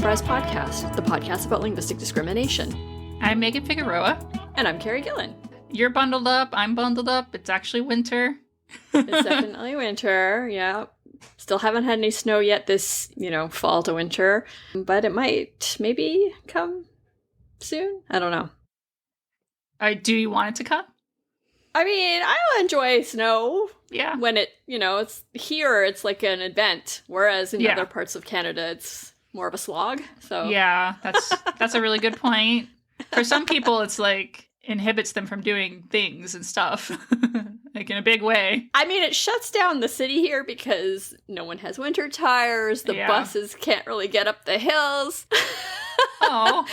Fres Podcast, the podcast about linguistic discrimination. I'm Megan Figueroa. And I'm Carrie Gillen. You're bundled up, I'm bundled up. It's actually winter. It's definitely winter, yeah. Still haven't had any snow yet this, fall to winter. But it might maybe come soon. I don't know. Do you want it to come? I mean, I enjoy snow. Yeah. When it's here, it's like an event. Whereas in other parts of Canada, it's more of a slog. So yeah, that's a really good point. For some people, it's like inhibits them from doing things and stuff, like in a big way. I mean, it shuts down the city here because no one has winter tires. The buses can't really get up the hills. Oh,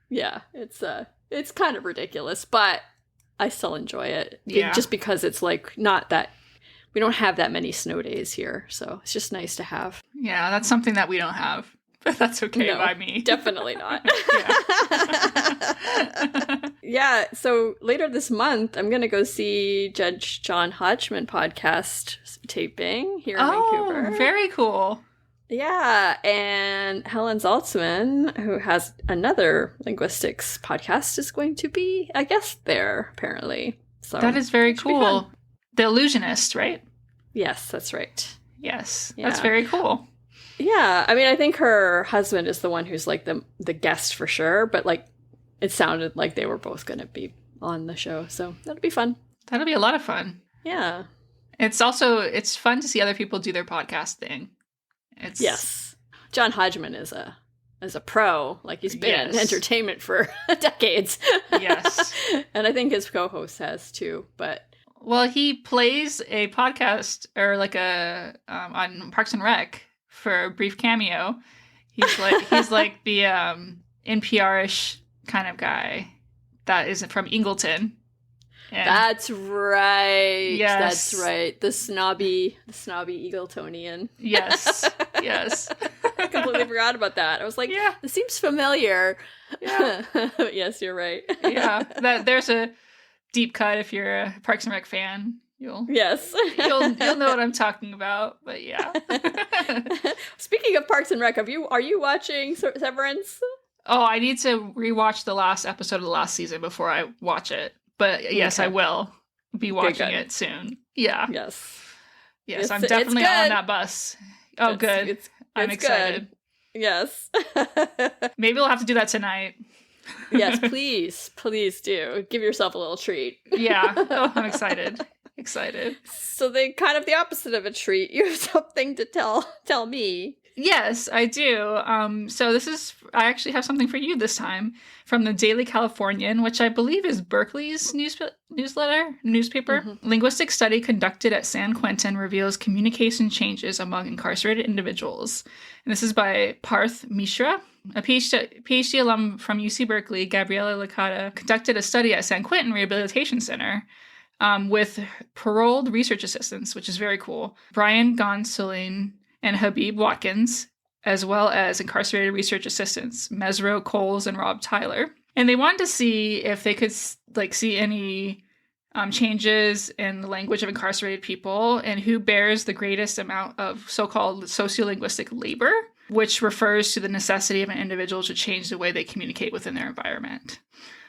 yeah, it's kind of ridiculous, but I still enjoy it. Yeah. Just because it's like not that we don't have that many snow days here, so it's just nice to have. Yeah, that's something that we don't have. But that's okay by me. Definitely not. Yeah, so later this month, I'm going to go see Judge John Hodgman podcast taping here in Vancouver. Oh, very cool. Yeah, and Helen Zaltzman, who has another linguistics podcast, is going to be a guest there, apparently. So that is very cool. The Illusionist, right? Yes, that's right. Yes, that's very cool. Yeah, I mean, I think her husband is the one who's like the guest for sure, but like it sounded like they were both going to be on the show, so that'll be fun. That'll be a lot of fun. Yeah. It's fun to see other people do their podcast thing. Yes. John Hodgman is a pro, like he's been in entertainment for decades. Yes. And I think his co-host has too, but well, he plays a podcast or like on Parks and Rec for a brief cameo. He's like the NPR-ish kind of guy that isn't from Ingleton. And that's right. Yes. That's right. The snobby Eagletonian. Yes. Yes. I completely forgot about that. I was like, this seems familiar. Yeah. Yes, you're right. Yeah. There's a deep cut if you're a Parks and Rec fan. You'll know what I'm talking about, but yeah. Speaking of Parks and Rec, are you watching Severance? Oh, I need to rewatch the last episode of the last season before I watch it. But yes, I will be watching it soon. Yeah. Yes, I'm definitely on that bus. Oh, good. I'm excited. Good. Yes. Maybe we'll have to do that tonight. Yes, please do. Give yourself a little treat. Yeah. Oh, I'm excited. So they kind of the opposite of a treat. You have something to tell me. Yes, I do. So I actually have something for you this time from the Daily Californian, which I believe is Berkeley's newspaper. Mm-hmm. Linguistic study conducted at San Quentin reveals communication changes among incarcerated individuals. And this is by Parth Mishra. A PhD alum from UC Berkeley, Gabriela Licata, conducted a study at San Quentin Rehabilitation Center with paroled research assistants, which is very cool. Brian Gonsolin and Habib Watkins, as well as incarcerated research assistants, Mesro Coles and Rob Tyler. And they wanted to see if they could see any changes in the language of incarcerated people and who bears the greatest amount of so-called sociolinguistic labor, which refers to the necessity of an individual to change the way they communicate within their environment.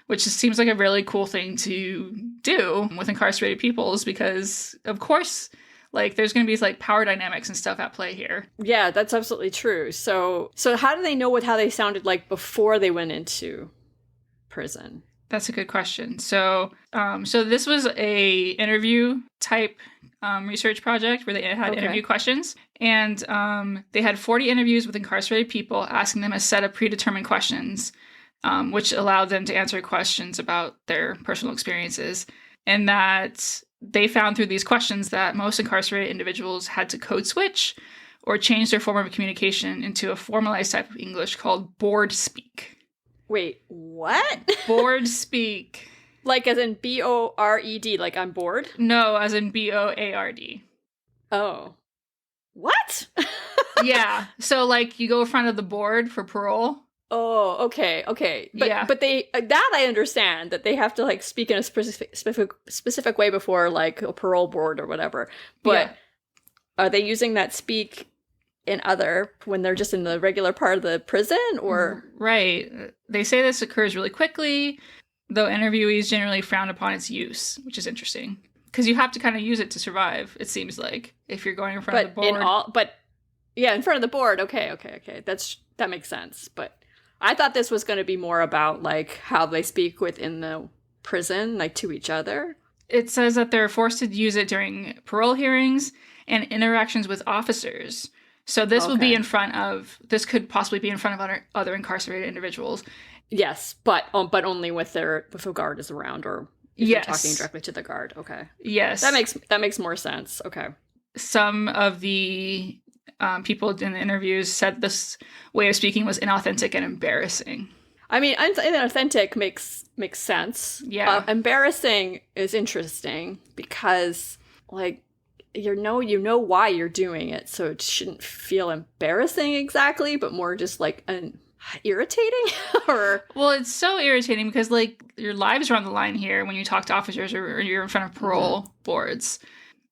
Which just seems like a really cool thing to do with incarcerated peoples because, of course, there's going to be power dynamics and stuff at play here. Yeah, that's absolutely true. So how do they know how they sounded like before they went into prison? That's a good question. So this was a interview type research project where they had interview questions, and they had 40 interviews with incarcerated people, asking them a set of predetermined questions, which allowed them to answer questions about their personal experiences, and that they found through these questions that most incarcerated individuals had to code switch or change their form of communication into a formalized type of English called board speak. Wait, what? Board speak. Like as in B-O-R-E-D, like I'm bored? No, as in B-O-A-R-D. Oh. What? Yeah. So you go in front of the board for parole. Oh, okay. But they that I understand that they have to speak in a specific way before a parole board or whatever. But are they using that speak when they're just in the regular part of the prison, or? Right. They say this occurs really quickly, though interviewees generally frown upon its use, which is interesting. Because you have to kind of use it to survive, it seems like, if you're going in front of the board. In front of the board, okay. That makes sense. But I thought this was going to be more about, like, how they speak within the prison, like, to each other. It says that they're forced to use it during parole hearings and interactions with officers. So this will be this could possibly be in front of other incarcerated individuals. Yes, but only if a guard is around, or if you're talking directly to the guard. Okay. Yes. That makes more sense. Okay. Some of the people in the interviews said this way of speaking was inauthentic and embarrassing. I mean, inauthentic makes sense. Yeah. Embarrassing is interesting because, like, you know why you're doing it, so it shouldn't feel embarrassing exactly, but more just like irritating. Well, it's so irritating because, like, your lives are on the line here when you talk to officers or you're in front of parole boards,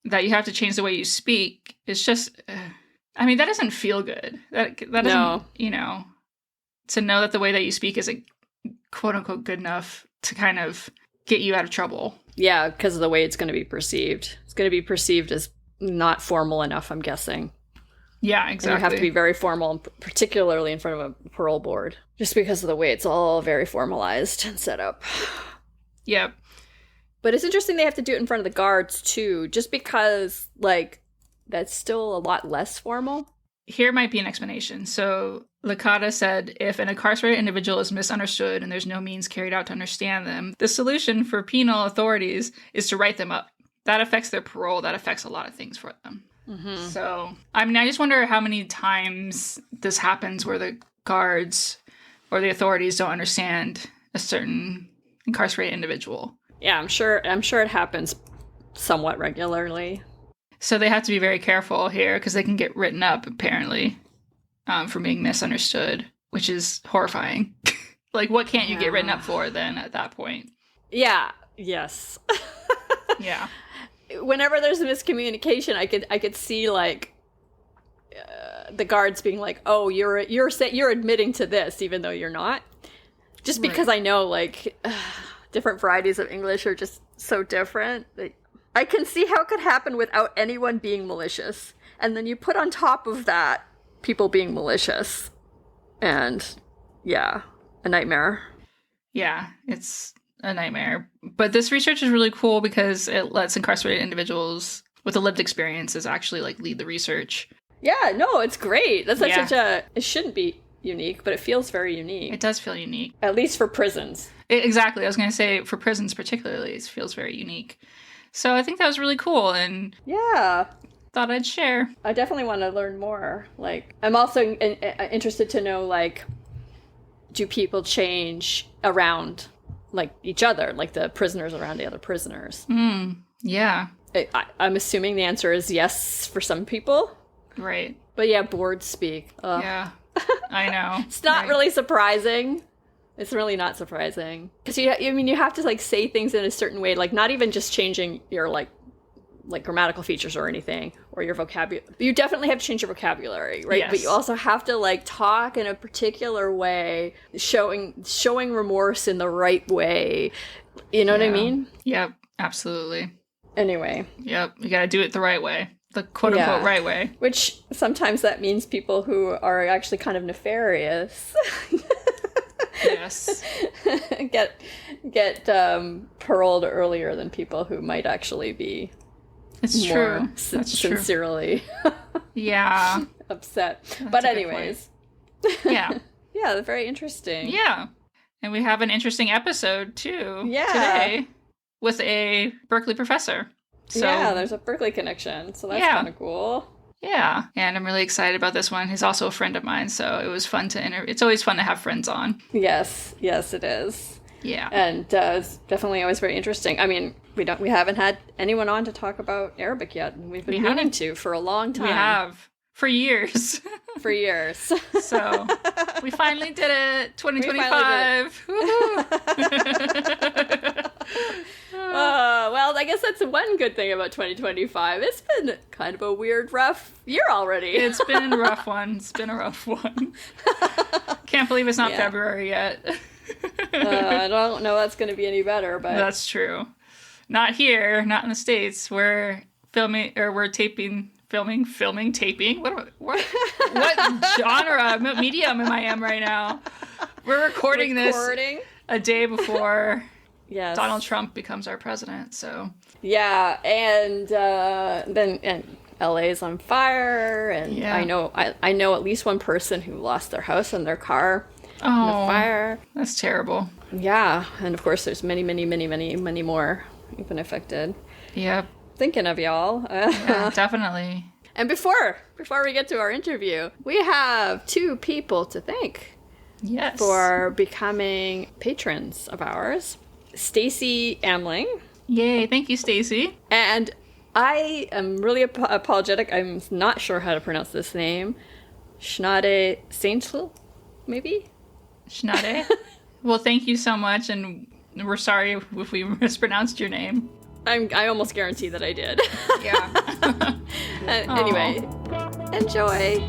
that you have to change the way you speak. It's just, I mean, that doesn't feel good. That doesn't, to know that the way that you speak isn't quote unquote good enough to kind of get you out of trouble. Yeah, because of the way it's going to be perceived. It's going to be perceived as not formal enough, I'm guessing. Yeah, exactly. And you have to be very formal, particularly in front of a parole board, just because of the way it's all very formalized and set up. Yep. But it's interesting they have to do it in front of the guards, too, just because, like, that's still a lot less formal. Here might be an explanation. So Licata said, if an incarcerated individual is misunderstood and there's no means carried out to understand them, the solution for penal authorities is to write them up. That affects their parole. That affects a lot of things for them. Mm-hmm. So, I mean, I just wonder how many times this happens where the guards or the authorities don't understand a certain incarcerated individual. Yeah, I'm sure it happens somewhat regularly. So they have to be very careful here because they can get written up, apparently, for being misunderstood, which is horrifying. Like, what can't you get written up for then at that point? Yeah. Yes. Yeah. Whenever there's a miscommunication, I could see, like, the guards being like, "Oh, you're admitting to this, even though you're not." Just because I know, like, different varieties of English are just so different. I can see how it could happen without anyone being malicious, and then you put on top of that people being malicious, and yeah, a nightmare. Yeah, it's a nightmare. But this research is really cool because it lets incarcerated individuals with a lived experiences actually, like, lead the research. Yeah, no, it's great. That's like it shouldn't be unique, but it feels very unique. It does feel unique. At least for prisons. Exactly. I was going to say for prisons particularly, it feels very unique. So I think that was really cool, and yeah, thought I'd share. I definitely want to learn more. Like, I'm also interested to know, like, do people change around, like, each other, like the prisoners around the other prisoners? Yeah. I'm assuming the answer is yes for some people. Right. But yeah, board speak. Ugh. Yeah, I know. It's not really surprising. It's really not surprising. Because, you have to, like, say things in a certain way, like, not even just changing your, like grammatical features or anything, or your vocabulary. You definitely have to change your vocabulary, right? Yes. But you also have to, like, talk in a particular way, showing remorse in the right way. You know what I mean? Yep, absolutely. Anyway. Yep, you gotta do it the right way. The quote-unquote right way. Which sometimes that means people who are actually kind of nefarious. Yes. get paroled earlier than people who might actually be sincerely upset. But anyways. Yeah. Yeah, very interesting. Yeah. And we have an interesting episode too today with a Berkeley professor. So, yeah, there's a Berkeley connection, so that's kind of cool. Yeah, and I'm really excited about this one. He's also a friend of mine, so it was fun to interview. It's always fun to have friends on. Yes, it is. Yeah, and it's definitely always very interesting. I mean, we haven't had anyone on to talk about Arabic yet, and we've been meaning to for a long time. We have for years. For years. So we finally did it. 2025. Well, I guess that's one good thing about 2025. It's been kind of a weird, rough year already. It's been a rough one. It's been a rough one. Can't believe it's not February yet. I don't know that's going to be any better, but... That's true. Not here, not in the States. We're filming, or we're taping... Filming, taping. What genre, medium am I am right now? We're recording this a day before Donald Trump becomes our president. So yeah, and then LA's on fire, and I know at least one person who lost their house and their car in the fire. That's terrible. Yeah, and of course there's many more who've been affected. Yep. Thinking of y'all. Yeah, definitely. And before we get to our interview, we have two people to thank. Yes. For becoming patrons of ours. Stacy Amling. Yay, thank you, Stacy. And I am really apologetic. I'm not sure how to pronounce this name. Schnade Saintl, maybe? Schnade. Well, thank you so much, and we're sorry if we mispronounced your name. I almost guarantee that I did. Yeah. Anyway, enjoy.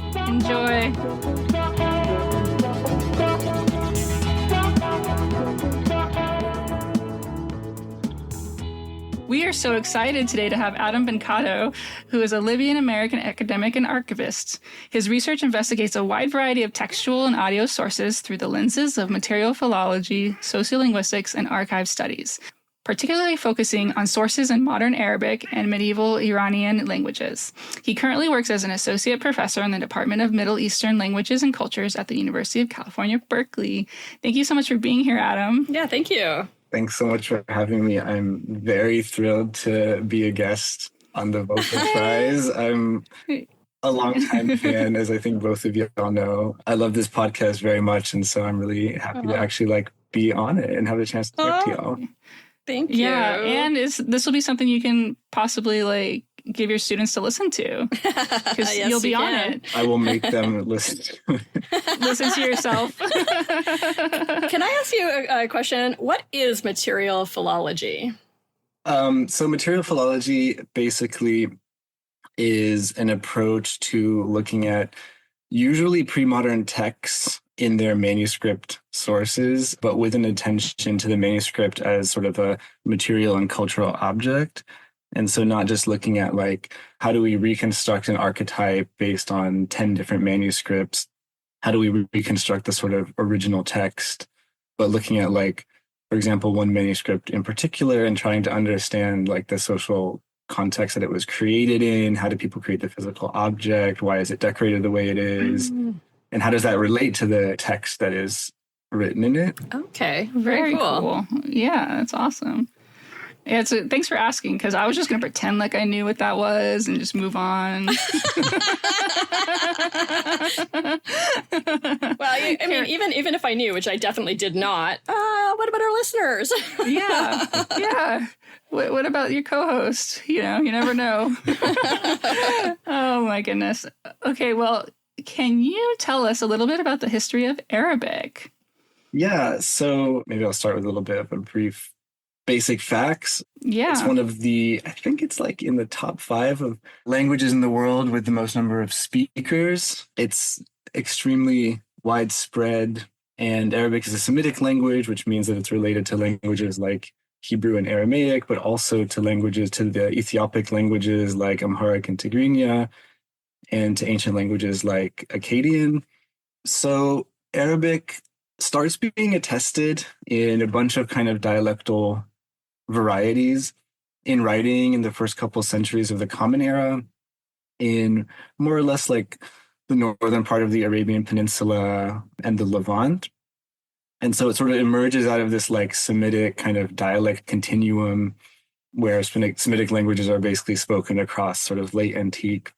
We are so excited today to have Adam Bencato, who is a Libyan-American academic and archivist. His research investigates a wide variety of textual and audio sources through the lenses of material philology, sociolinguistics, and archive studies, particularly focusing on sources in modern Arabic and medieval Iranian languages. He currently works as an associate professor in the Department of Middle Eastern Languages and Cultures at the University of California, Berkeley. Thank you so much for being here, Adam. Yeah, thank you. Thanks so much for having me. I'm very thrilled to be a guest on the Vocal Prize. I'm a longtime fan, as I think both of you all know. I love this podcast very much, and so I'm really happy to actually be on it and have the chance to talk to y'all. Thank you. Yeah, and this will be something you can possibly give your students to listen to, because yes, you'll be on it. I will make them listen to it. Listen to yourself. Can I ask you a question? What is material philology? So material philology basically is an approach to looking at usually pre-modern texts in their manuscript sources, but with an attention to the manuscript as sort of a material and cultural object. And so not just looking at how do we reconstruct an archetype based on 10 different manuscripts? How do we reconstruct the sort of original text? But looking at for example, one manuscript in particular and trying to understand the social context that it was created in. How do people create the physical object? Why is it decorated the way it is? And how does that relate to the text that is written in it? Okay, very cool. Yeah, that's awesome. Yeah, thanks for asking, because I was just going to pretend like I knew what that was and just move on. Well, I mean, even if I knew, which I definitely did not, what about our listeners? Yeah. What about your co-host? You never know. Oh, my goodness. Okay, well, can you tell us a little bit about the history of Arabic? Yeah, so maybe I'll start with a little bit of a brief basic facts. Yeah. It's one of I think it's in the top 5 of languages in the world with the most number of speakers. It's extremely widespread, and Arabic is a Semitic language, which means that it's related to languages like Hebrew and Aramaic, but also to the Ethiopic languages like Amharic and Tigrinya, and to ancient languages like Akkadian. So Arabic starts being attested in a bunch of kind of dialectal varieties in writing in the first couple centuries of the Common Era, in more or less the northern part of the Arabian Peninsula and the Levant. And so it sort of emerges out of this Semitic kind of dialect continuum where Semitic languages are basically spoken across sort of late antique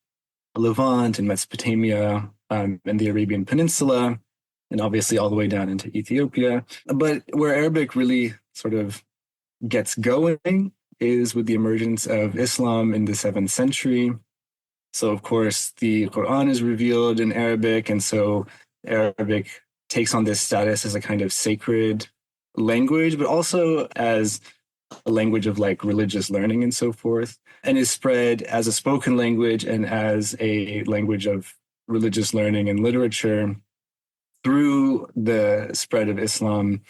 Levant and Mesopotamia and the Arabian Peninsula, and obviously all the way down into Ethiopia. But where Arabic really sort of gets going is with the emergence of Islam in the 7th century. So, of course, the Quran is revealed in Arabic, and so Arabic takes on this status as a kind of sacred language, but also as a language of like religious learning and so forth, and is spread as a spoken language and as a language of religious learning and literature through the spread of Islam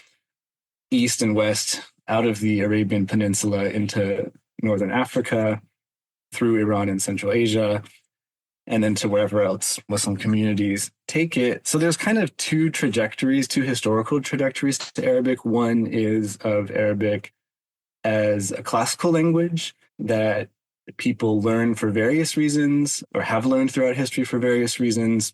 east and west out of the Arabian Peninsula into northern Africa, through Iran and Central Asia, and then to wherever else Muslim communities take it. So there's kind of two historical trajectories to Arabic. One is of Arabic as a classical language that people learn for various reasons or have learned throughout history for various reasons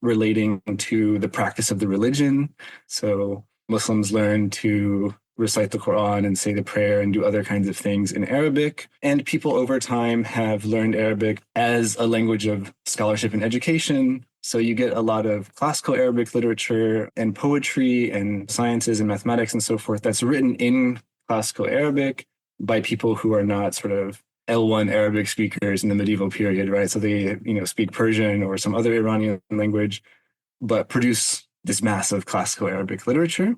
relating to the practice of the religion. So Muslims learn to recite the Quran and say the prayer and do other kinds of things in Arabic. And people over time have learned Arabic as a language of scholarship and education. So you get a lot of classical Arabic literature and poetry and sciences and mathematics and so forth that's written in classical Arabic by people who are not sort of L1 Arabic speakers in the medieval period, right? So they, speak Persian or some other Iranian language, but produce this massive classical Arabic literature.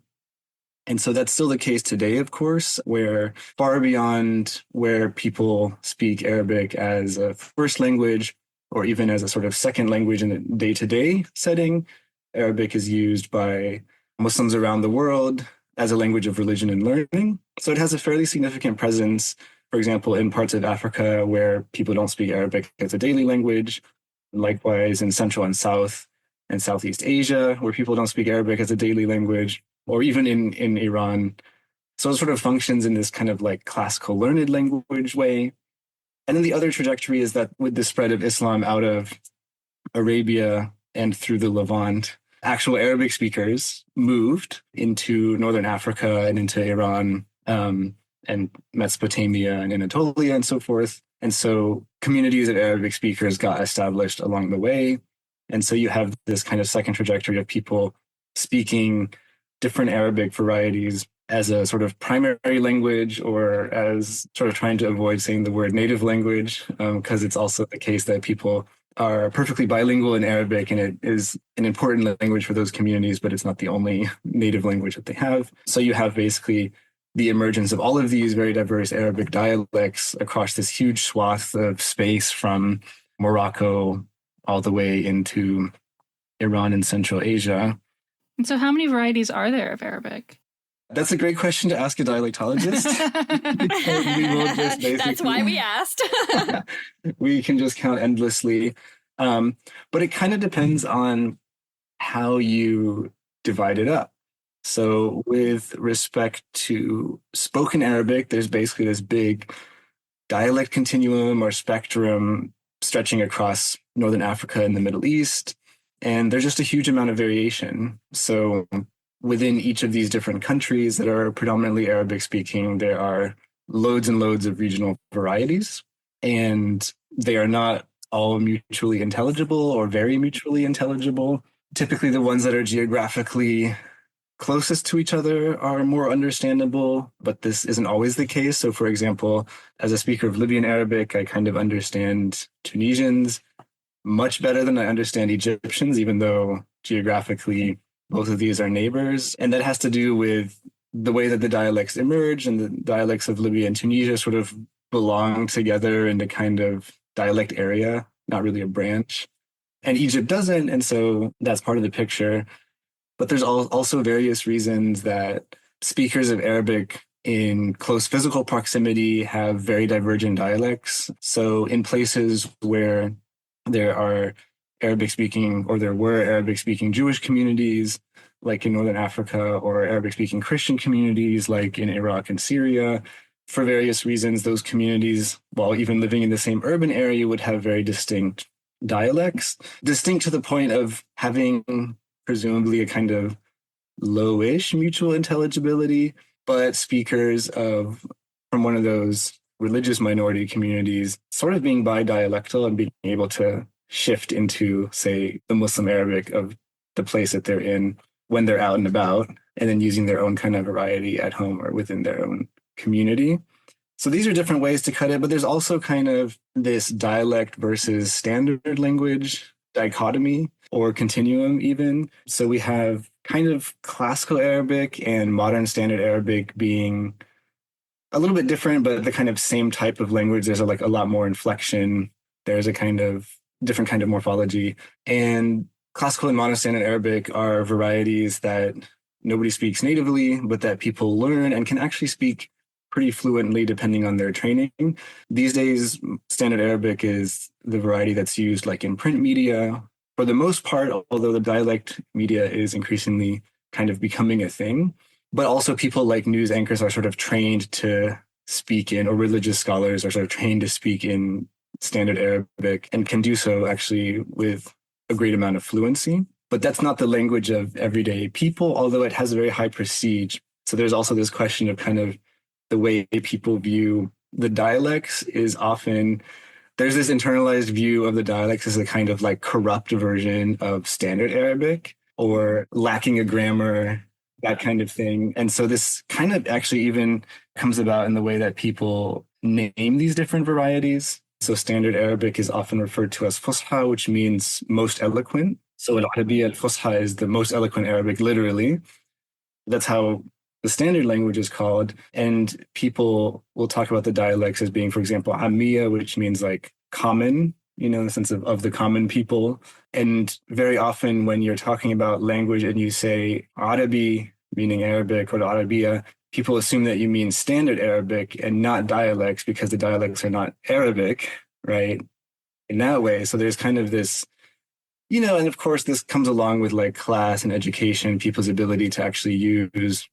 And so that's still the case today, of course, where far beyond where people speak Arabic as a first language or even as a sort of second language in a day-to-day setting, Arabic is used by Muslims around the world as a language of religion and learning. So it has a fairly significant presence, for example, in parts of Africa where people don't speak Arabic as a daily language. Likewise, in Central and South and Southeast Asia, where people don't speak Arabic as a daily language, or even in Iran. So it sort of functions in this kind of like classical learned language way. And then the other trajectory is that with the spread of Islam out of Arabia and through the Levant, actual Arabic speakers moved into Northern Africa and into Iran and Mesopotamia and Anatolia and so forth. And so communities of Arabic speakers got established along the way. And so you have this kind of second trajectory of people speaking different Arabic varieties as a sort of primary language or as sort of trying to avoid saying the word native language, because it's also the case that people are perfectly bilingual in Arabic and it is an important language for those communities, but it's not the only native language that they have. So you have basically the emergence of all of these very diverse Arabic dialects across this huge swath of space from Morocco all the way into Iran and Central Asia. And so how many varieties are there of Arabic? That's a great question to ask a dialectologist. That's why we asked. We can just count endlessly. But it kind of depends on how you divide it up. So with respect to spoken Arabic, there's basically this big dialect continuum or spectrum stretching across Northern Africa and the Middle East. And there's just a huge amount of variation. So within each of these different countries that are predominantly Arabic speaking, there are loads and loads of regional varieties, and they are not all mutually intelligible or very mutually intelligible. Typically, the ones that are geographically closest to each other are more understandable, but this isn't always the case. So, for example, as a speaker of Libyan Arabic, I kind of understand Tunisians much better than I understand Egyptians, even though geographically both of these are neighbors. And that has to do with the way that the dialects emerge, and the dialects of Libya and Tunisia sort of belong together in a kind of dialect area, not really a branch. And Egypt doesn't, and so that's part of the picture. But there's also various reasons that speakers of Arabic in close physical proximity have very divergent dialects. So in places where there are Arabic-speaking, or there were Arabic-speaking Jewish communities, like in Northern Africa, or Arabic-speaking Christian communities, like in Iraq and Syria, for various reasons, those communities, while even living in the same urban area, would have very distinct dialects, distinct to the point of having presumably a kind of lowish mutual intelligibility, but speakers from one of those religious minority communities sort of being bi-dialectal and being able to shift into, say, the Muslim Arabic of the place that they're in when they're out and about, and then using their own kind of variety at home or within their own community. So these are different ways to cut it, but there's also kind of this dialect versus standard language dichotomy or continuum even. So we have kind of classical Arabic and modern standard Arabic being a little bit different, but the kind of same type of language. There's like a lot more inflection. There's a kind of different kind of morphology. And classical and modern standard Arabic are varieties that nobody speaks natively, but that people learn and can actually speak pretty fluently depending on their training. These days, standard Arabic is the variety that's used like in print media for the most part, although the dialect media is increasingly kind of becoming a thing. But also people like news anchors are sort of trained to speak in, or religious scholars are sort of trained to speak in standard Arabic and can do so actually with a great amount of fluency. But that's not the language of everyday people, although it has a very high prestige. So there's also this question of kind of the way people view the dialects is often, there's this internalized view of the dialects as a kind of like corrupt version of standard Arabic or lacking a grammar, that kind of thing. And so this kind of actually even comes about in the way that people name these different varieties. So standard Arabic is often referred to as Fusha, which means most eloquent. So al-Arabiya al-Fusha is the most eloquent Arabic, literally. That's how the standard language is called. And people will talk about the dialects as being, for example, Amiya, which means like common, in the sense of the common people. And very often when you're talking about language and you say Arabi, meaning Arabic, or Arabiya, people assume that you mean standard Arabic and not dialects because the dialects are not Arabic, right? In that way. So there's kind of this, and of course this comes along with like class and education, people's ability to actually use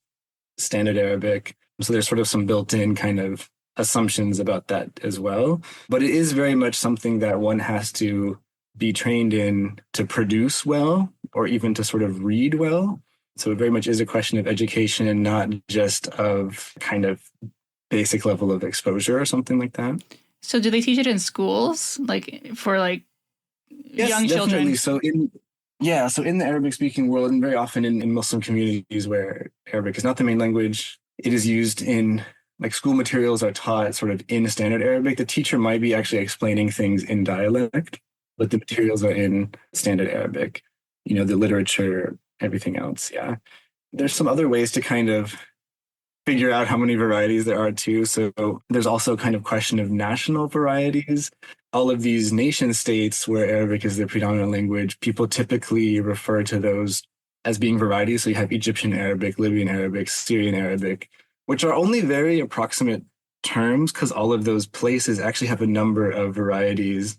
standard Arabic. So there's sort of some built-in kind of assumptions about that as well. But it is very much something that one has to be trained in to produce well, or even to sort of read well. So it very much is a question of education and not just of kind of basic level of exposure or something like that. So do they teach it in schools, like for like yes, young definitely. children? So in the Arabic speaking world, and very often in Muslim communities where Arabic is not the main language, it is used in like school materials are taught sort of in standard Arabic. The teacher might be actually explaining things in dialect, but the materials are in standard Arabic, the literature, everything else. Yeah. There's some other ways to kind of figure out how many varieties there are too. So there's also kind of question of national varieties. All of these nation states where Arabic is the predominant language, people typically refer to those as being varieties. So you have Egyptian Arabic, Libyan Arabic, Syrian Arabic, which are only very approximate terms because all of those places actually have a number of varieties,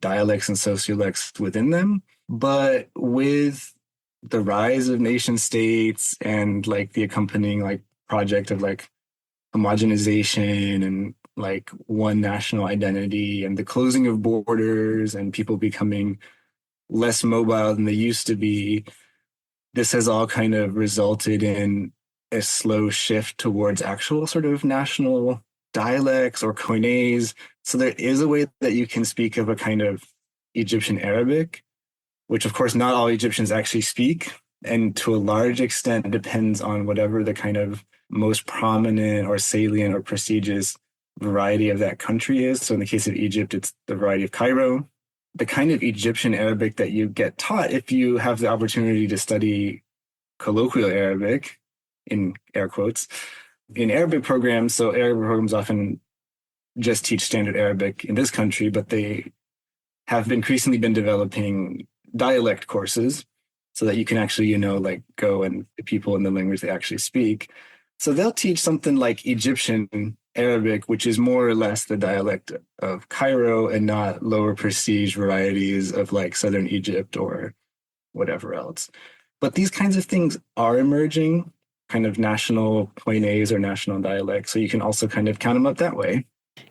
dialects and sociolects within them. But with the rise of nation states and like the accompanying like project of like homogenization and like one national identity and the closing of borders and people becoming less mobile than they used to be, this has all kind of resulted in a slow shift towards actual sort of national dialects or koines. So there is a way that you can speak of a kind of Egyptian Arabic, which of course not all Egyptians actually speak. And to a large extent depends on whatever the kind of most prominent or salient or prestigious variety of that country is. So in the case of Egypt, it's the variety of Cairo. The kind of Egyptian Arabic that you get taught if you have the opportunity to study colloquial Arabic, in air quotes, in Arabic programs. So Arabic programs often just teach standard Arabic in this country, but they have increasingly been developing dialect courses so that you can actually, like go and the people in the language they actually speak. So they'll teach something like Egyptian Arabic, which is more or less the dialect of Cairo and not lower prestige varieties of like Southern Egypt or whatever else. But these kinds of things are emerging, kind of national koines or national dialects. So you can also kind of count them up that way.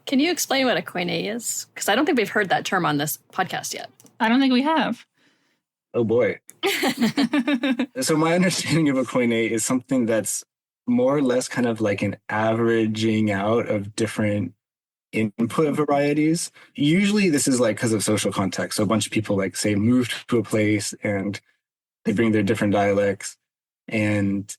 Can you explain what a koine is? Because I don't think we've heard that term on this podcast yet. I don't think we have. Oh boy. So my understanding of a koine is something that's more or less kind of like an averaging out of different input varieties. Usually this is like because of social context. So a bunch of people like say moved to a place and they bring their different dialects, and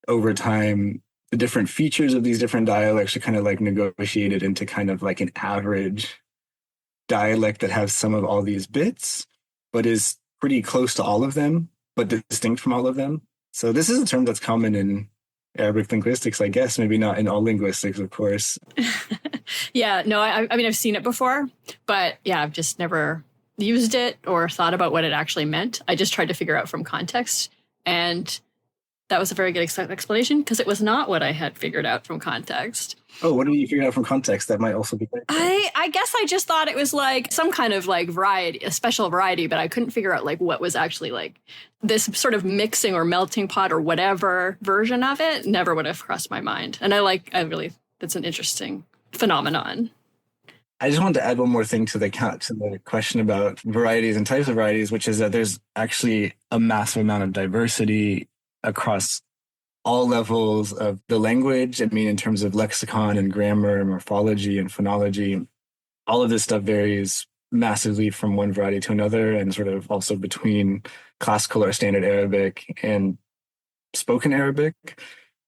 over time the different features of these different dialects are kind of like negotiated into kind of like an average dialect that has some of all these bits, but is pretty close to all of them, but distinct from all of them. So this is a term that's common in Arabic linguistics, I guess. Maybe not in all linguistics, of course. Yeah, no, I mean, I've seen it before, but yeah, I've just never used it or thought about what it actually meant. I just tried to figure out from context. And that was a very good explanation because it was not what I had figured out from context. Oh, what did you figure out from context? That might also be great. I guess I just thought it was like some kind of like variety, a special variety, but I couldn't figure out like what was actually like this sort of mixing or melting pot or whatever version of it. Never would have crossed my mind. And that's an interesting phenomenon. I just wanted to add one more thing to the question about varieties and types of varieties, which is that there's actually a massive amount of diversity across all levels of the language. I mean, in terms of lexicon and grammar, morphology and phonology, all of this stuff varies massively from one variety to another, and sort of also between classical or standard Arabic and spoken Arabic.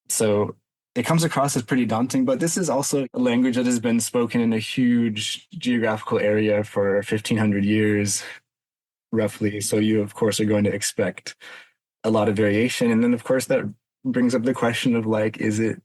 So it comes across as pretty daunting, but this is also a language that has been spoken in a huge geographical area for 1,500 years, roughly. So you, of course, are going to expect a lot of variation. And then, of course, that brings up the question of like, is it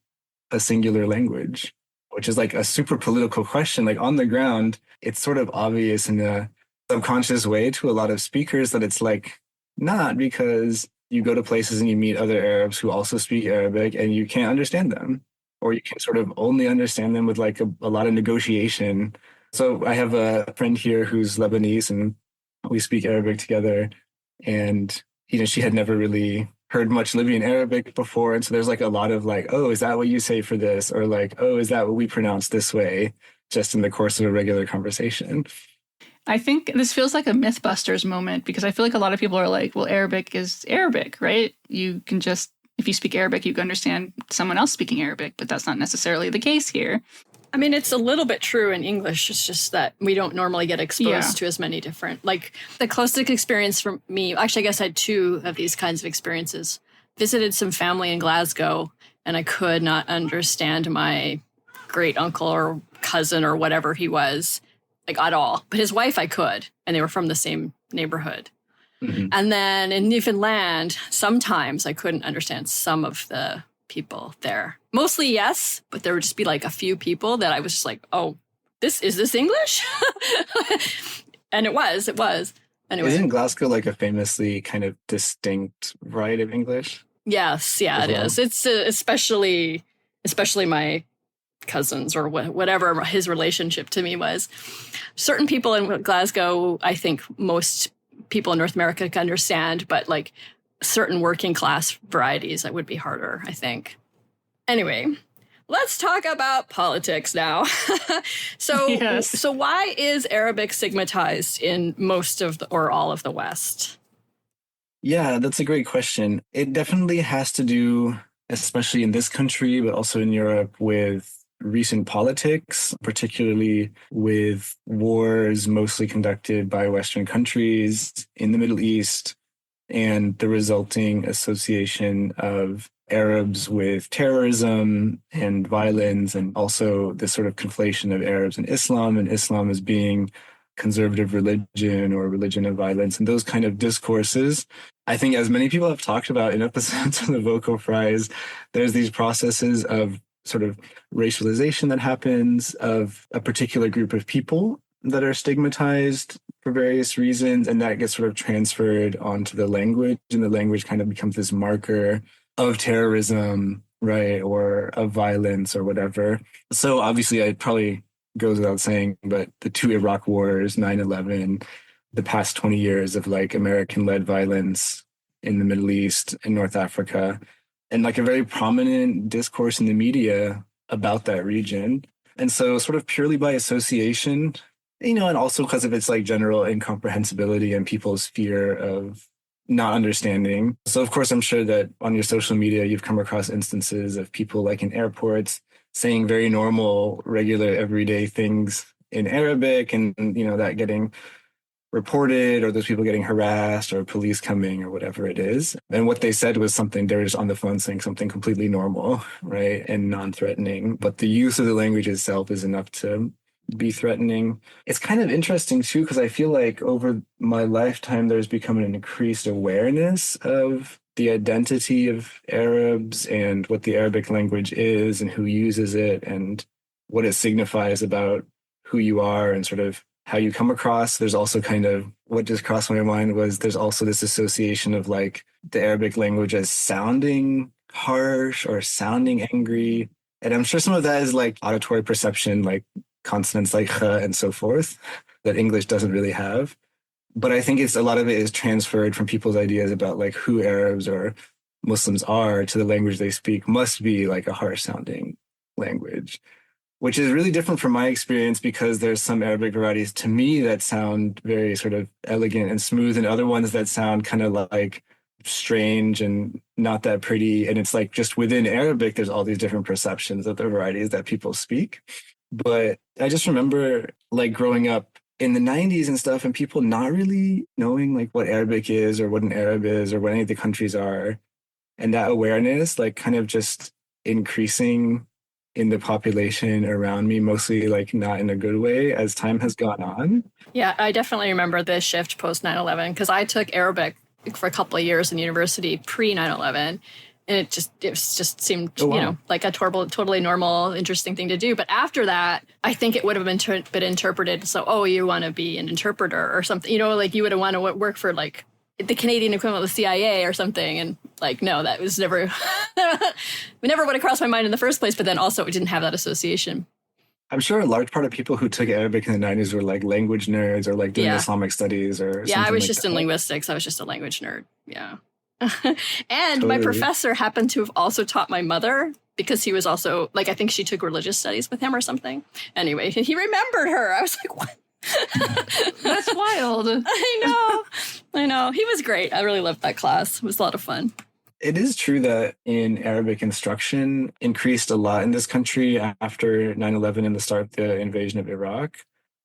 a singular language? Which is like a super political question. Like on the ground, it's sort of obvious in a subconscious way to a lot of speakers that it's like not, because you go to places and you meet other Arabs who also speak Arabic and you can't understand them, or you can sort of only understand them with like a lot of negotiation. So I have a friend here who's Lebanese and we speak Arabic together, and she had never really heard much Libyan Arabic before. And so there's like a lot of like, oh, is that what you say for this? Or like, oh, is that what we pronounce this way? Just in the course of a regular conversation. I think this feels like a Mythbusters moment, because I feel like a lot of people are like, well, Arabic is Arabic, right? You can just, if you speak Arabic, you can understand someone else speaking Arabic, but that's not necessarily the case here. I mean, it's a little bit true in English. It's just that we don't normally get exposed to as many different, like the closest experience for me, actually, I guess I had two of these kinds of experiences. Visited some family in Glasgow, and I could not understand my great uncle or cousin or whatever he was, like at all. But his wife I could, and they were from the same neighborhood. Mm-hmm. And then in Newfoundland, sometimes I couldn't understand some of the people there. Mostly yes, but there would just be like a few people that I was just like, oh, is this English? And it was. Anyway. Isn't Glasgow like a famously kind of distinct variety of English? Yes, yeah, it is. It's especially my cousins or whatever his relationship to me was. Certain people in Glasgow, I think most people in North America can understand, but like certain working class varieties, that would be harder, I think. Anyway, let's talk about politics now. So why is Arabic stigmatized in most of or all of the West? Yeah, that's a great question. It definitely has to do, especially in this country, but also in Europe, with recent politics, particularly with wars mostly conducted by Western countries in the Middle East, and the resulting association of Arabs with terrorism and violence, and also this sort of conflation of Arabs and Islam as being conservative religion or religion of violence, and those kind of discourses. I think, as many people have talked about in episodes of the Vocal Fries, there's these processes of sort of racialization that happens of a particular group of people that are stigmatized for various reasons, and that gets sort of transferred onto the language, and the language kind of becomes this marker of terrorism, right, or of violence or whatever. So obviously, it probably goes without saying, but the two Iraq wars, 9/11, the past 20 years of like American-led violence in the Middle East and North Africa, and like a very prominent discourse in the media about that region. And so sort of purely by association, and also because of its like general incomprehensibility and people's fear of not understanding. So of course, I'm sure that on your social media, you've come across instances of people like in airports saying very normal, regular, everyday things in Arabic, and that getting reported, or those people getting harassed, or police coming, or whatever it is. And what they said was something, they were just on the phone saying something completely normal, right, and non-threatening. But the use of the language itself is enough to be threatening. It's kind of interesting too, because I feel like over my lifetime, there's become an increased awareness of the identity of Arabs and what the Arabic language is and who uses it and what it signifies about who you are and sort of how you come across. There's also kind of what just crossed my mind was there's also this association of like the Arabic language as sounding harsh or sounding angry. And I'm sure some of that is like auditory perception, like consonants like kh and so forth, that English doesn't really have. But I think it's a lot of it is transferred from people's ideas about like who Arabs or Muslims are to the language they speak must be like a harsh sounding language, which is really different from my experience because there's some Arabic varieties to me that sound very sort of elegant and smooth and other ones that sound kind of like strange and not that pretty. And it's like just within Arabic, there's all these different perceptions of the varieties that people speak. But I just remember like growing up in the 90s and stuff and people not really knowing like what Arabic is or what an Arab is or what any of the countries are. And that awareness like kind of just increasing in the population around me, mostly like not in a good way as time has gone on. Yeah, I definitely remember this shift post 9/11 because I took Arabic for a couple of years in university pre 9/11. And it just seemed, Oh, wow. you know, like a totally normal, interesting thing to do. But after that, I think it would have been interpreted. So, oh, you want to be an interpreter or something, you know, like you would have want to work for like the Canadian equivalent of the CIA or something. And like, no, that was never, it never would have crossed my mind in the first place. But then also it didn't have that association. I'm sure a large part of people who took Arabic in the 90s were like language nerds or like doing Yeah. Islamic studies or Yeah, I something was like just that. in linguistics. I was just a language nerd. Yeah. And my Totally. professor happened to have also taught my mother because he was also like, I think she took religious studies with him or something. Anyway, he remembered her. I was like, what? That's wild. I know. He was great. I really loved that class. It was a lot of fun. It is true that in Arabic instruction increased a lot in this country after 9/11 and the start of the invasion of Iraq.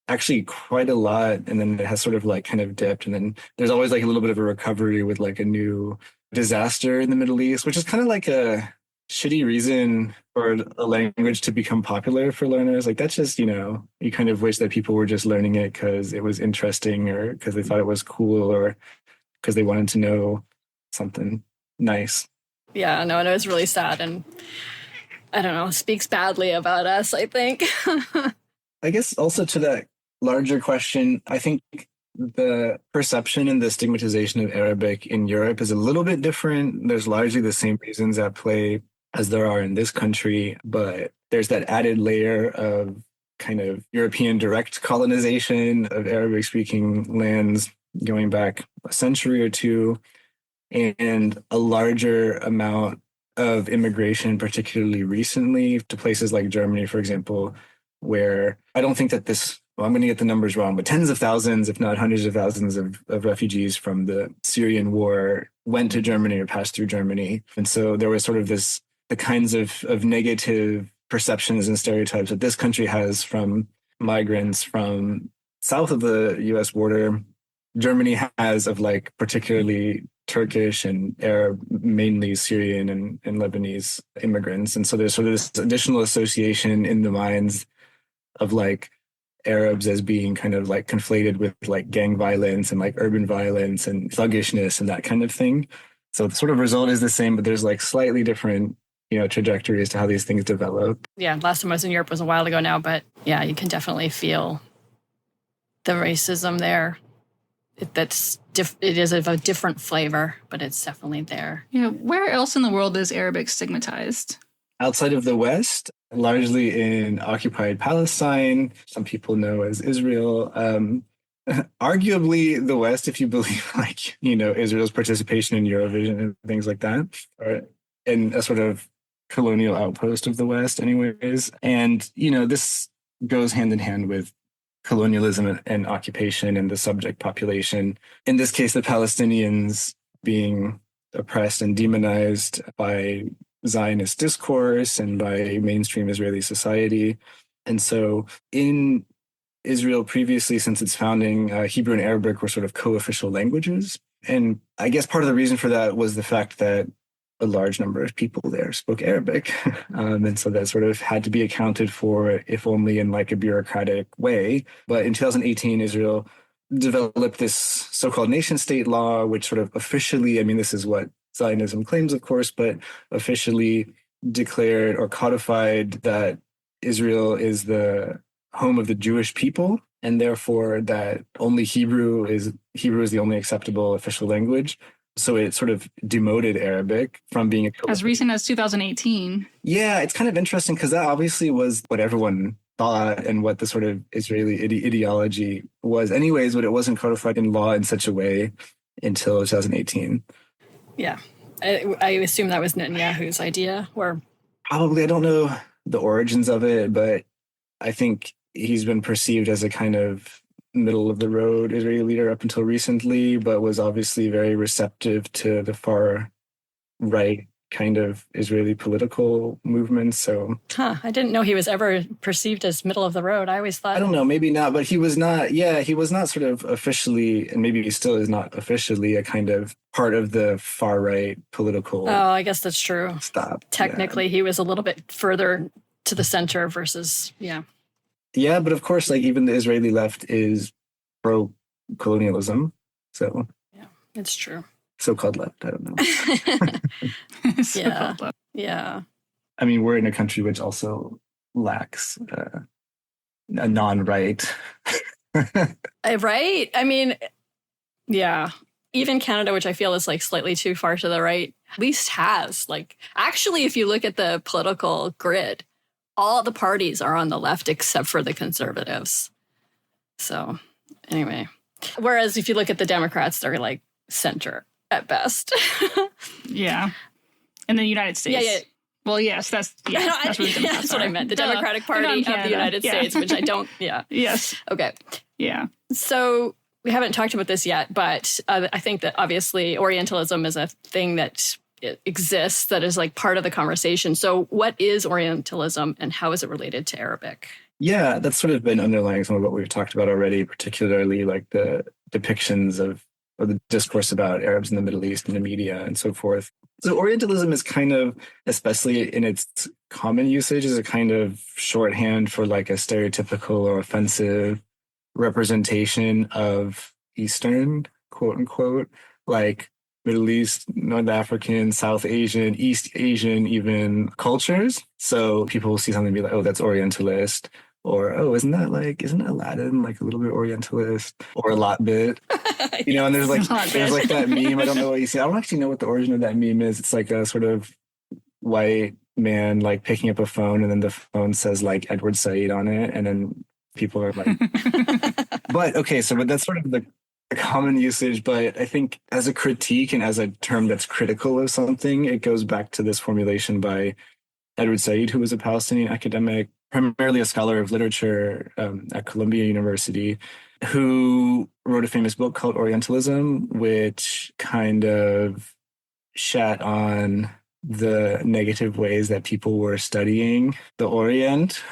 Actually quite a lot. And then it has sort of like kind of dipped. And then there's always like a little bit of a recovery with like a new disaster in the Middle East, which is kind of like a shitty reason for a language to become popular for learners. Like that's just, you know, you kind of wish that people were just learning it because it was interesting or because they thought it was cool or because they wanted to know something nice. Yeah, no, and it was really sad. And I don't know, speaks badly about us, I think. I guess also to that larger question, I think the perception and the stigmatization of Arabic in Europe is a little bit different. There's largely the same reasons at play as there are in this country, but there's that added layer of kind of European direct colonization of Arabic speaking lands going back a century or two, and a larger amount of immigration, particularly recently, to places like Germany, for example, where I don't think that this, well, I'm going to get the numbers wrong, but tens of thousands, if not hundreds of thousands of refugees from the Syrian war went to Germany or passed through Germany. And so there was sort of this, the kinds of negative perceptions and stereotypes that this country has from migrants from south of the US border, Germany has of like particularly Turkish and Arab, mainly Syrian and Lebanese immigrants. And so there's sort of this additional association in the minds of like Arabs as being kind of like conflated with like gang violence and like urban violence and thuggishness and that kind of thing. So the sort of result is the same, but there's like slightly different, you know, trajectories to how these things develop. Yeah, last time I was in Europe was a while ago now, but yeah, you can definitely feel the racism there. It is of a different flavor, but it's definitely there. Yeah, where else in the world is Arabic stigmatized? Outside of the West, largely in occupied Palestine, some people know as Israel. Arguably the West, if you believe like, you know, Israel's participation in Eurovision and things like that, or in a sort of colonial outpost of the West anyways. And, you know, this goes hand in hand with colonialism and occupation and the subject population. In this case, the Palestinians being oppressed and demonized by Zionist discourse and by mainstream Israeli society. And so in Israel previously, since its founding, Hebrew and Arabic were sort of co-official languages. And I guess part of the reason for that was the fact that a large number of people there spoke Arabic. And so that sort of had to be accounted for, if only in like a bureaucratic way. But in 2018, Israel developed this so-called nation state law, which sort of officially, I mean, this is what Zionism claims, of course, but officially declared or codified that Israel is the home of the Jewish people, and therefore that only Hebrew is the only acceptable official language. So it sort of demoted Arabic from being as recent as 2018. Yeah, it's kind of interesting because that obviously was what everyone thought and what the sort of Israeli ideology was anyways, but it wasn't codified in law in such a way until 2018. Yeah. I assume that was Netanyahu's idea, or probably, I don't know the origins of it, but I think he's been perceived as a kind of middle of the road Israeli leader up until recently, but was obviously very receptive to the far right kind of Israeli political movement. So I didn't know he was ever perceived as middle of the road. I always thought, I don't know, maybe not, but he was not sort of officially, and maybe he still is not officially, a kind of part of the far right political. Oh, I guess that's true. Stop. Technically, he was a little bit further to the center versus, Yeah, but of course, like even the Israeli left is pro-colonialism. So yeah, it's true. So-called left, I don't know. So-called left. Yeah. I mean, we're in a country which also lacks a non-right. Right? I mean, yeah. Even Canada, which I feel is like slightly too far to the right, at least has like, actually, if you look at the political grid, all the parties are on the left except for the Conservatives. So anyway, whereas if you look at the Democrats, they're like center at best. Yeah. In the United States. Yeah. Well, yes, that's what I meant. The Democratic Party of the United States, which I don't, Yes. Okay. Yeah. So we haven't talked about this yet, but I think that obviously Orientalism is a thing that exists that is like part of the conversation. So what is Orientalism and how is it related to Arabic? Yeah, that's sort of been underlying some of what we've talked about already, particularly like the depictions of or the discourse about Arabs in the Middle East in the media and so forth. So Orientalism is kind of, especially in its common usage, is a kind of shorthand for like a stereotypical or offensive representation of Eastern, quote unquote, like Middle East, North African, South Asian, East Asian, even cultures. So people will see something and be like, oh, that's Orientalist. Or, oh, isn't that Aladdin, like a little bit Orientalist or a lot bit, and there's like that meme. I don't know what you see. I don't actually know what the origin of that meme is. It's like a sort of white man, like picking up a phone and then the phone says like Edward Said on it. And then people are like, but that's sort of the common usage. But I think as a critique and as a term that's critical of something, it goes back to this formulation by Edward Said, who was a Palestinian academic, primarily a scholar of literature at Columbia University, who wrote a famous book called Orientalism, which kind of shat on the negative ways that people were studying the Orient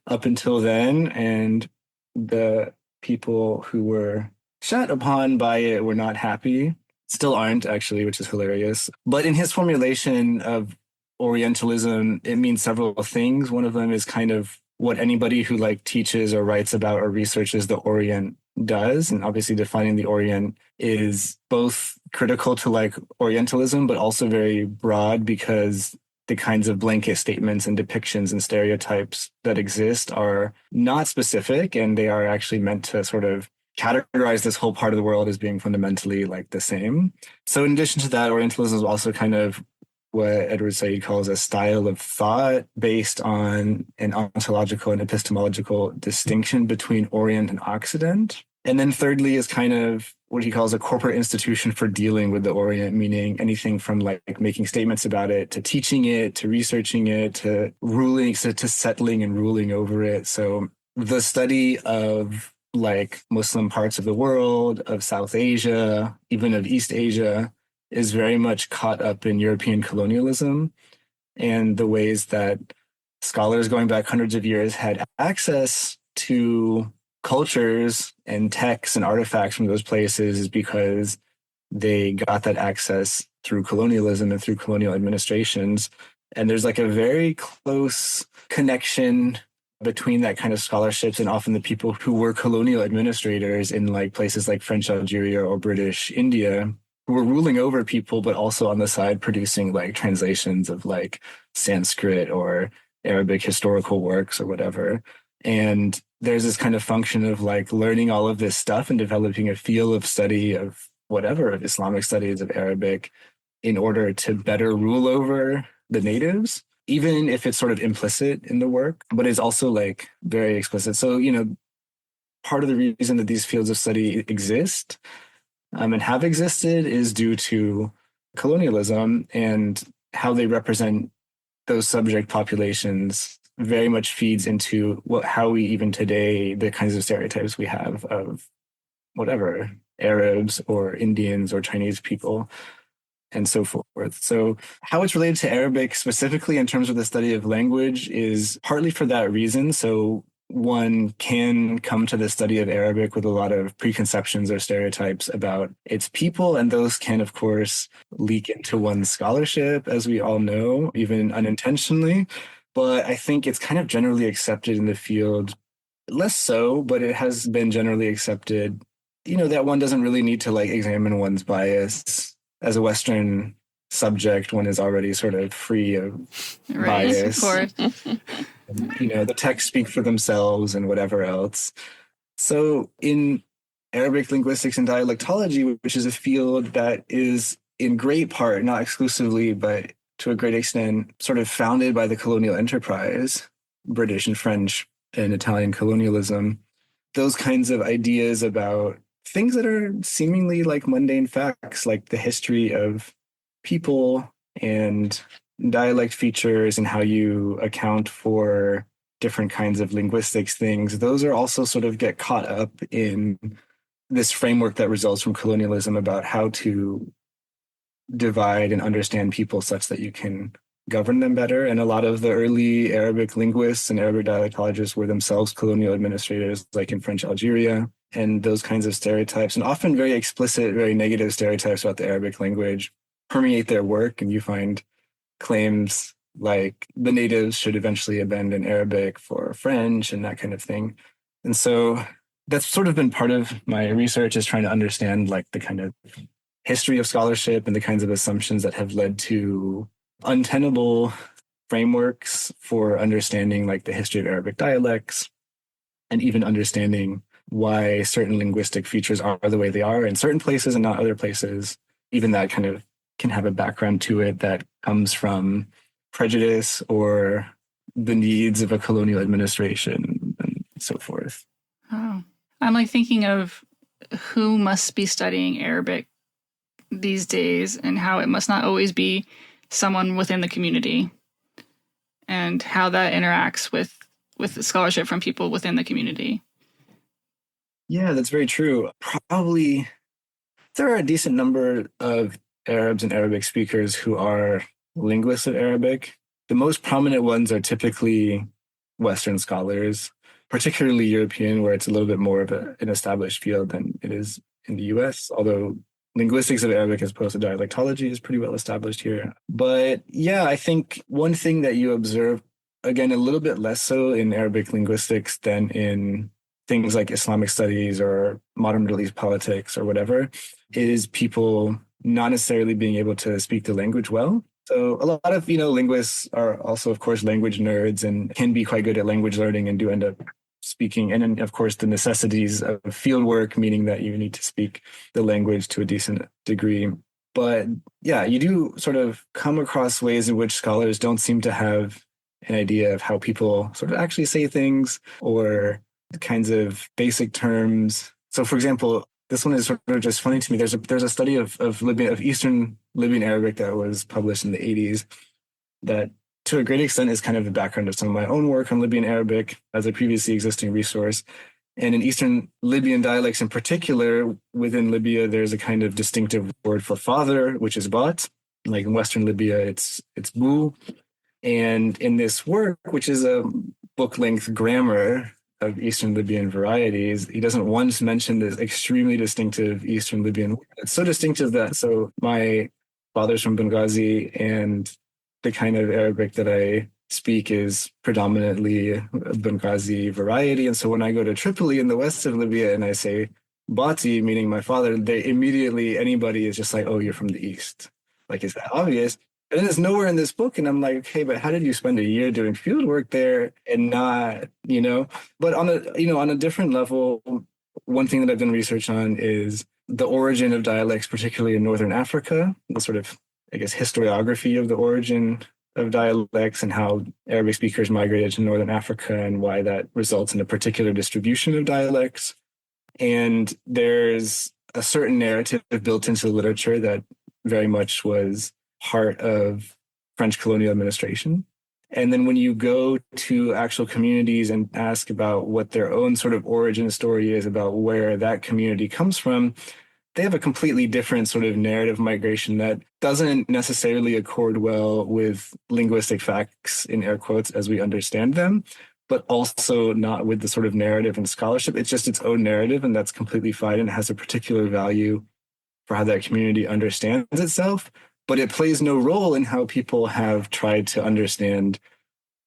up until then. And the people who were shat upon by it were not happy, still aren't actually, which is hilarious. But in his formulation of Orientalism, it means several things. One of them is kind of what anybody who like teaches or writes about or researches the Orient does. And obviously defining the Orient is both critical to like Orientalism, but also very broad because the kinds of blanket statements and depictions and stereotypes that exist are not specific, and they are actually meant to sort of categorize this whole part of the world as being fundamentally like the same. So in addition to that, Orientalism is also kind of what Edward Said calls a style of thought based on an ontological and epistemological distinction between Orient and Occident. And then thirdly is kind of what he calls a corporate institution for dealing with the Orient, meaning anything from like making statements about it to teaching it, to researching it, to to settling and ruling over it. So the study of like Muslim parts of the world, of South Asia, even of East Asia, is very much caught up in European colonialism and the ways that scholars going back hundreds of years had access to cultures and texts and artifacts from those places is because they got that access through colonialism and through colonial administrations. And there's like a very close connection between that kind of scholarships and often the people who were colonial administrators in like places like French Algeria or British India, were ruling over people, but also on the side producing like translations of like Sanskrit or Arabic historical works or whatever. And there's this kind of function of like learning all of this stuff and developing a field of study of whatever, of Islamic studies of Arabic in order to better rule over the natives, even if it's sort of implicit in the work, but it's also like very explicit. So, part of the reason that these fields of study exist and have existed is due to colonialism, and how they represent those subject populations very much feeds into how we even today, the kinds of stereotypes we have of whatever, Arabs or Indians or Chinese people and so forth. So how it's related to Arabic specifically in terms of the study of language is partly for that reason. So one can come to the study of Arabic with a lot of preconceptions or stereotypes about its people, and those can, of course, leak into one's scholarship, as we all know, even unintentionally. But I think it's kind of generally accepted in the field, less so, but it has been generally accepted, that one doesn't really need to like examine one's bias. As a Western subject, one is already sort of free of bias. Of course. The texts speak for themselves and whatever else. So in Arabic linguistics and dialectology, which is a field that is in great part, not exclusively, but to a great extent, sort of founded by the colonial enterprise, British and French and Italian colonialism, those kinds of ideas about things that are seemingly like mundane facts, like the history of people and dialect features and how you account for different kinds of linguistics things, those are also sort of get caught up in this framework that results from colonialism about how to divide and understand people such that you can govern them better. And a lot of the early Arabic linguists and Arabic dialectologists were themselves colonial administrators, like in French Algeria, and those kinds of stereotypes, and often very explicit, very negative stereotypes about the Arabic language permeate their work. And you find claims like the natives should eventually abandon Arabic for French and that kind of thing. And so that's sort of been part of my research, is trying to understand like the kind of history of scholarship and the kinds of assumptions that have led to untenable frameworks for understanding like the history of Arabic dialects, and even understanding why certain linguistic features are the way they are in certain places and not other places. Even that kind of can have a background to it that comes from prejudice or the needs of a colonial administration and so forth. Oh, I'm like thinking of who must be studying Arabic these days and how it must not always be someone within the community, and how that interacts with the scholarship from people within the community. Yeah, that's very true. Probably there are a decent number of Arabs and Arabic speakers who are linguists of Arabic. The most prominent ones are typically Western scholars, particularly European, where it's a little bit more of an established field than it is in the US, although linguistics of Arabic as opposed to dialectology is pretty well established here. But yeah, I think one thing that you observe, again, a little bit less so in Arabic linguistics than in things like Islamic studies or modern Middle East politics or whatever, is people not necessarily being able to speak the language well. So a lot of, linguists are also, of course, language nerds and can be quite good at language learning and do end up speaking. And then, of course, the necessities of field work, meaning that you need to speak the language to a decent degree. But yeah, you do sort of come across ways in which scholars don't seem to have an idea of how people sort of actually say things, or the kinds of basic terms. So, for example, this one is sort of just funny to me. There's a study of Eastern Libyan Arabic that was published in the 80s that, to a great extent, is kind of the background of some of my own work on Libyan Arabic as a previously existing resource. And in Eastern Libyan dialects in particular, within Libya, there's a kind of distinctive word for father, which is bat. Like in Western Libya, it's bu. And in this work, which is a book-length grammar of Eastern Libyan varieties, he doesn't once mention this extremely distinctive Eastern Libyan word. It's so distinctive that, so my father's from Benghazi, and the kind of Arabic that I speak is predominantly a Benghazi variety. And so when I go to Tripoli in the west of Libya and I say Bati, meaning my father, they immediately, anybody is just like, oh, you're from the East. Like, is that obvious? And then it's nowhere in this book. And I'm like, okay, but how did you spend a year doing field work there and not, but on a different level, one thing that I've done research on is the origin of dialects, particularly in Northern Africa, the sort of, I guess, historiography of the origin of dialects and how Arabic speakers migrated to Northern Africa and why that results in a particular distribution of dialects. And there's a certain narrative built into the literature that very much was part of French colonial administration. And then when you go to actual communities and ask about what their own sort of origin story is about where that community comes from, they have a completely different sort of narrative migration that doesn't necessarily accord well with linguistic facts, in air quotes, as we understand them, but also not with the sort of narrative and scholarship. It's just its own narrative, and that's completely fine and has a particular value for how that community understands itself. But it plays no role in how people have tried to understand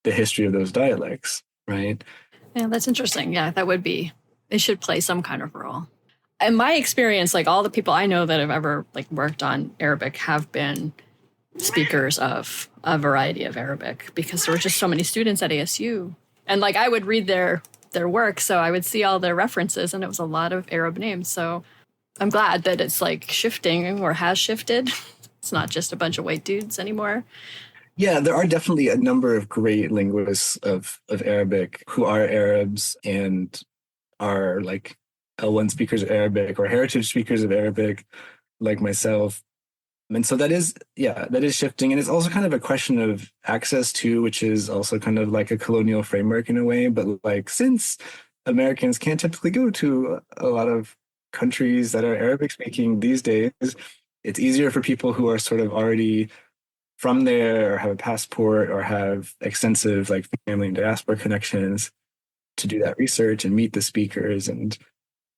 the history of those dialects, right? Yeah, that's interesting. Yeah, it should play some kind of role. In my experience, like all the people I know that have ever like worked on Arabic have been speakers of a variety of Arabic because there were just so many students at ASU. And like I would read their work, so I would see all their references, and it was a lot of Arab names. So I'm glad that it's like shifting or has shifted. It's not just a bunch of white dudes anymore. Yeah, there are definitely a number of great linguists of Arabic who are Arabs and are like L1 speakers of Arabic or heritage speakers of Arabic, like myself. And so that is shifting. And it's also kind of a question of access to, which is also kind of like a colonial framework in a way. But like, since Americans can't typically go to a lot of countries that are Arabic speaking these days, it's easier for people who are sort of already from there or have a passport or have extensive like family and diaspora connections to do that research and meet the speakers and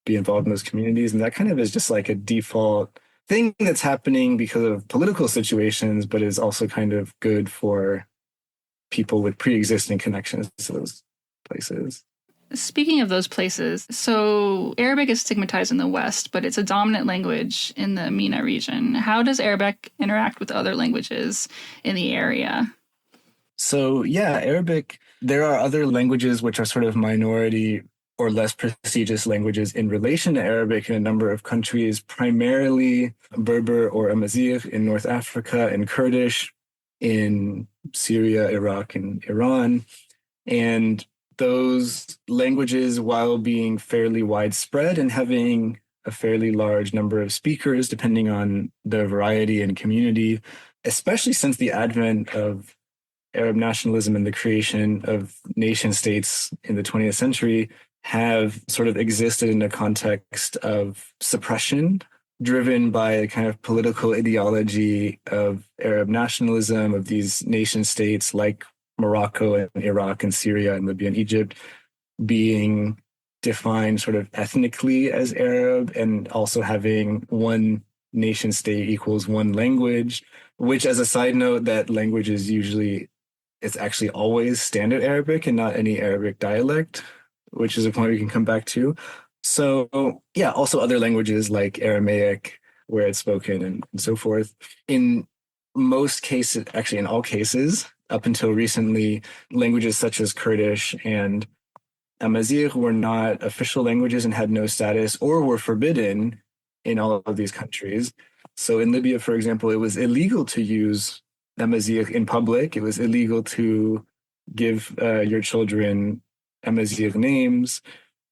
be involved in those communities. And that kind of is just like a default thing that's happening because of political situations, but is also kind of good for people with pre-existing connections to those places. Speaking of those places, so Arabic is stigmatized in the West, but it's a dominant language in the MENA region. How does Arabic interact with other languages in the area? So yeah, Arabic, there are other languages which are sort of minority or less prestigious languages in relation to Arabic in a number of countries, primarily Berber or Amazigh in North Africa and Kurdish in Syria, Iraq, and Iran. And those languages, while being fairly widespread and having a fairly large number of speakers, depending on the variety and community, especially since the advent of Arab nationalism and the creation of nation states in the 20th century, have sort of existed in a context of suppression driven by a kind of political ideology of Arab nationalism, of these nation states like Morocco and Iraq and Syria and Libya and Egypt being defined sort of ethnically as Arab and also having one nation state equals one language, which, as a side note, that language is usually, it's actually always standard Arabic and not any Arabic dialect, which is a point we can come back to. So yeah, also other languages like Aramaic, where it's spoken and so forth. In most cases, actually in all cases, up until recently, languages such as Kurdish and Amazigh were not official languages and had no status or were forbidden in all of these countries. So in Libya, for example, it was illegal to use Amazigh in public. It was illegal to give your children Amazigh names,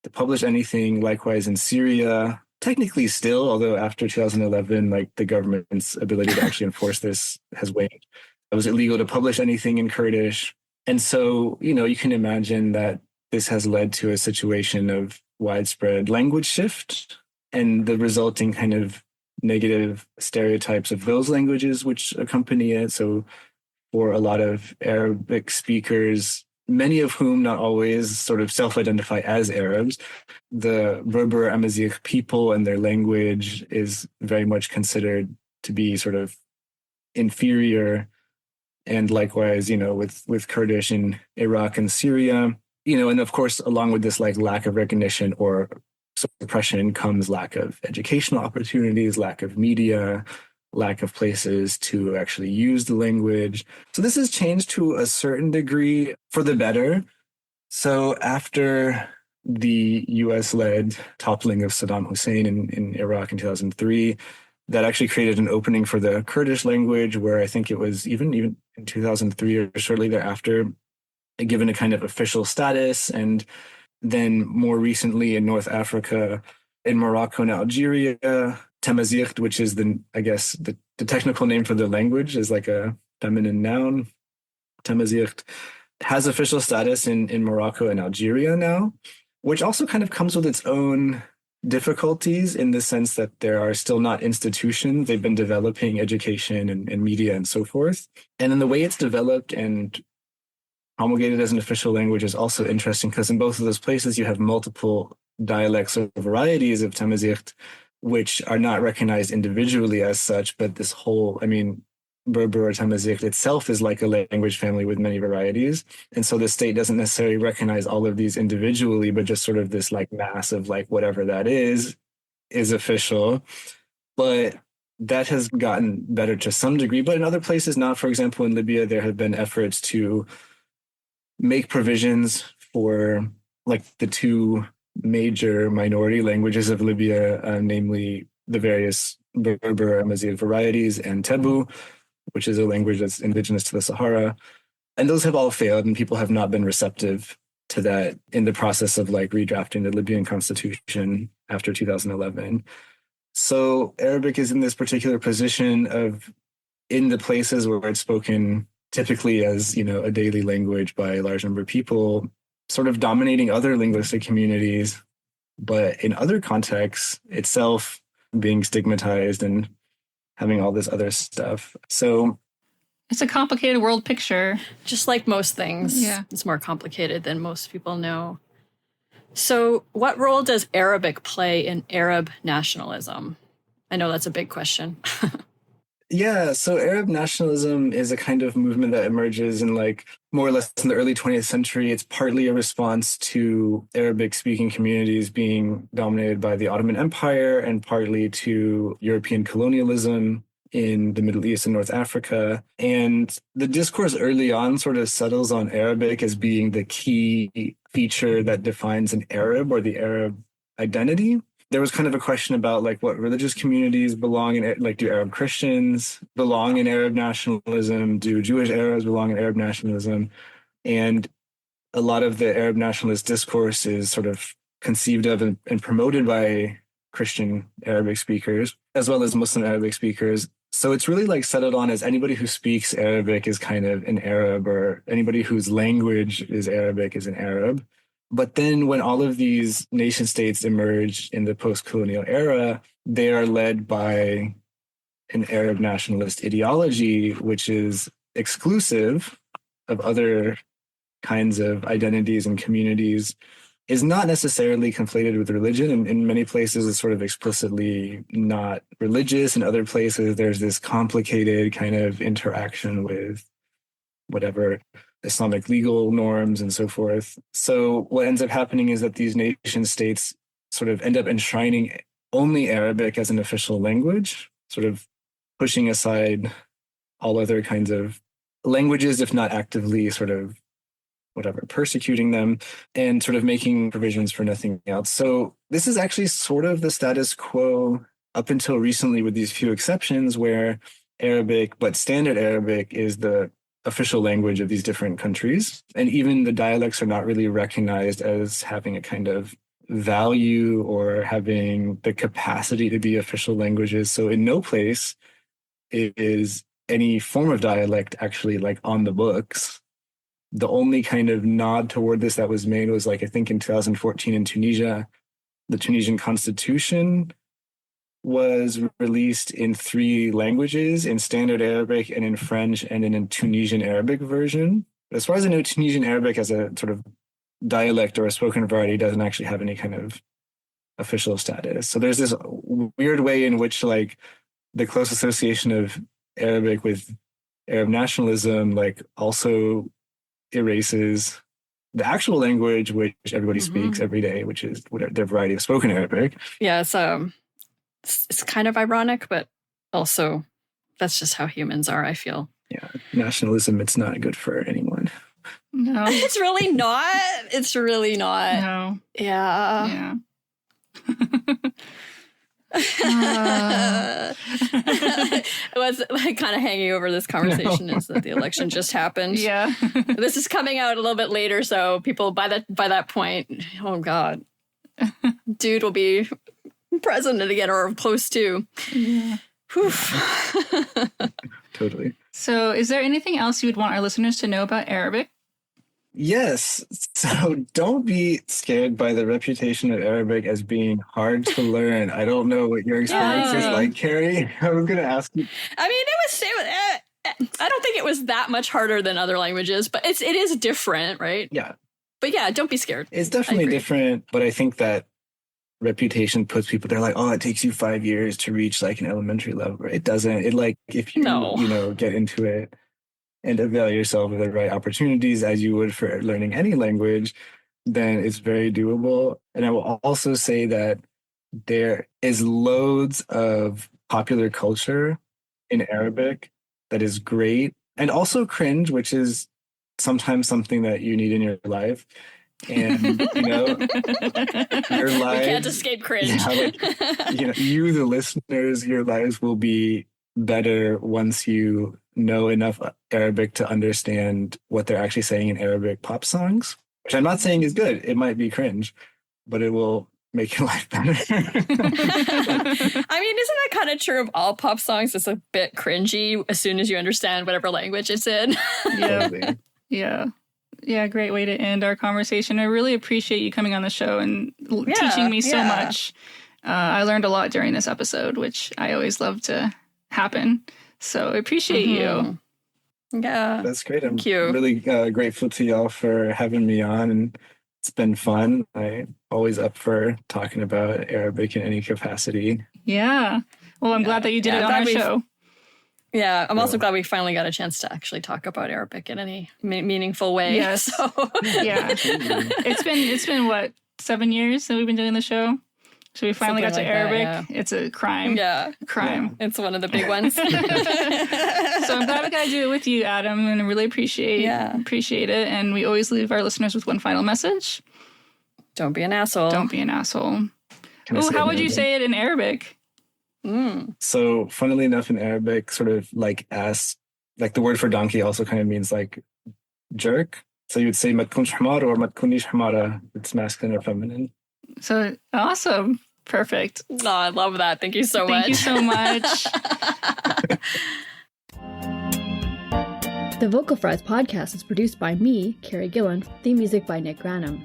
to publish anything. Likewise in Syria, technically still, although after 2011, like the government's ability to actually enforce this has waned. It was illegal to publish anything in Kurdish. And so, you can imagine that this has led to a situation of widespread language shift and the resulting kind of negative stereotypes of those languages which accompany it. So for a lot of Arabic speakers, many of whom not always sort of self-identify as Arabs, the Berber Amazigh people and their language is very much considered to be sort of inferior. And likewise, with Kurdish in Iraq and Syria, and of course, along with this like lack of recognition or suppression comes lack of educational opportunities, lack of media, lack of places to actually use the language. So this has changed to a certain degree for the better. So after the US-led toppling of Saddam Hussein in Iraq in 2003, that actually created an opening for the Kurdish language, where I think it was even in 2003 or shortly thereafter, given a kind of official status. And then more recently in North Africa, in Morocco and Algeria, Tamazight, which is the technical name for the language, is like a feminine noun. Tamazight has official status in Morocco and Algeria now, which also kind of comes with its own difficulties in the sense that there are still not institutions. They've been developing education and media and so forth. And then the way it's developed and promulgated as an official language is also interesting, because in both of those places you have multiple dialects or varieties of Tamazight, which are not recognized individually as such, but this whole, Berber or Tamazight itself is like a language family with many varieties. And so the state doesn't necessarily recognize all of these individually, but just sort of this like mass of like whatever that is official. But that has gotten better to some degree, but in other places not. For example, in Libya, there have been efforts to make provisions for like the two major minority languages of Libya, namely the various Berber Amazigh varieties and Tebu, which is a language that's indigenous to the Sahara. And those have all failed, and people have not been receptive to that in the process of like redrafting the Libyan constitution after 2011. So Arabic is in this particular position of, in the places where it's spoken typically as, a daily language by a large number of people, sort of dominating other linguistic communities, but in other contexts itself being stigmatized and having all this other stuff. So it's a complicated world picture. Just like most things, yeah. It's more complicated than most people know. So what role does Arabic play in Arab nationalism? I know that's a big question. Yeah, so Arab nationalism is a kind of movement that emerges in like more or less in the early 20th century. It's partly a response to Arabic-speaking communities being dominated by the Ottoman Empire, and partly to European colonialism in the Middle East and North Africa. And the discourse early on sort of settles on Arabic as being the key feature that defines an Arab or the Arab identity. There was kind of a question about like what religious communities belong in, like do Arab Christians belong in Arab nationalism? Do Jewish Arabs belong in Arab nationalism? And a lot of the Arab nationalist discourse is sort of conceived of and promoted by Christian Arabic speakers, as well as Muslim Arabic speakers. So it's really like settled on as anybody who speaks Arabic is kind of an Arab, or anybody whose language is Arabic is an Arab. But then when all of these nation states emerge in the post-colonial era, they are led by an Arab nationalist ideology, which is exclusive of other kinds of identities and communities, is not necessarily conflated with religion. And in many places, it's sort of explicitly not religious. In other places, there's this complicated kind of interaction with whatever Islamic legal norms and so forth. So what ends up happening is that these nation states sort of end up enshrining only Arabic as an official language, sort of pushing aside all other kinds of languages, if not actively sort of persecuting them, and sort of making provisions for nothing else. So this is actually sort of the status quo up until recently, with these few exceptions where Arabic, but standard Arabic, is the official language of these different countries. And even the dialects are not really recognized as having a kind of value or having the capacity to be official languages. So in no place is any form of dialect actually like on the books. The only kind of nod toward this that was made was like, I think in 2014 in Tunisia, the Tunisian constitution was released in 3 languages, in standard Arabic and in French and in a Tunisian Arabic version. As far as I know, Tunisian Arabic as a sort of dialect or a spoken variety doesn't actually have any kind of official status. So there's this weird way in which like the close association of Arabic with Arab nationalism like also erases the actual language, which everybody speaks every day, which is whatever their variety of spoken Arabic. Yeah, it's kind of ironic, but also that's just how humans are, I feel. Yeah, nationalism, it's not good for anyone. No. It's really not. It's really not. No. Yeah. What's like kind of hanging over this conversation is that the election just happened. Yeah. This is coming out a little bit later, so people by that point, oh God, dude will be president again or close to. Yeah. Totally. So is there anything else you would want our listeners to know about Arabic? Yes. So don't be scared by the reputation of Arabic as being hard to learn. I don't know what your experience is like, Carrie. I was going to ask you. I mean, I don't think it was that much harder than other languages, but it is different, right? Yeah. But yeah, don't be scared. It's definitely different, but I think that reputation puts people, they're like, oh, it takes you 5 years to reach like an elementary level. It doesn't. It like, if you, get into it and avail yourself of the right opportunities as you would for learning any language, then it's very doable. And I will also say that there is loads of popular culture in Arabic that is great, and also cringe, which is sometimes something that you need in your life. And your lives, we can't escape cringe. You, the listeners, your lives will be better once you know enough Arabic to understand what they're actually saying in Arabic pop songs, which I'm not saying is good. It might be cringe, but it will make your life better. I mean, isn't that kind of true of all pop songs? It's a bit cringy as soon as you understand whatever language it's in. Yeah. Totally. Yeah, great way to end our conversation. I really appreciate you coming on the show and teaching me so much. I learned a lot during this episode, which I always love to happen. So I appreciate you. Yeah. That's great. I'm Thank you. Really grateful to y'all for having me on, and it's been fun. I'm always up for talking about Arabic in any capacity. Yeah. Well, I'm glad that you did it on our show. Yeah, I'm also glad we finally got a chance to actually talk about Arabic in any meaningful way. Yes. So. Yeah. It's been what, 7 years that we've been doing the show? So we finally got to Arabic. It's a crime. Yeah. Crime. Yeah. It's one of the big ones. So I'm glad we got to do it with you, Adam, and I really appreciate it. And we always leave our listeners with one final message. Don't be an asshole. Don't be an asshole. Oh, how would you say it in Arabic? So funnily enough, in Arabic, sort of like the word for donkey also kind of means like jerk. So you would say matkunsh hamar or matkunish hamara. It's masculine or feminine. So awesome. Perfect. Oh, I love that. Thank you so much. Thank you so much. The Vocal Fries podcast is produced by me, Carrie Gillen, theme music by Nick Granum.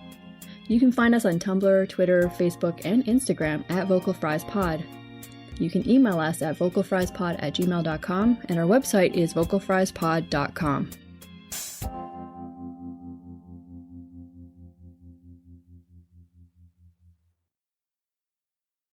You can find us on Tumblr, Twitter, Facebook, and Instagram at Vocal Fries Pod. You can email us at vocalfriespod@gmail.com, and our website is vocalfriespod.com.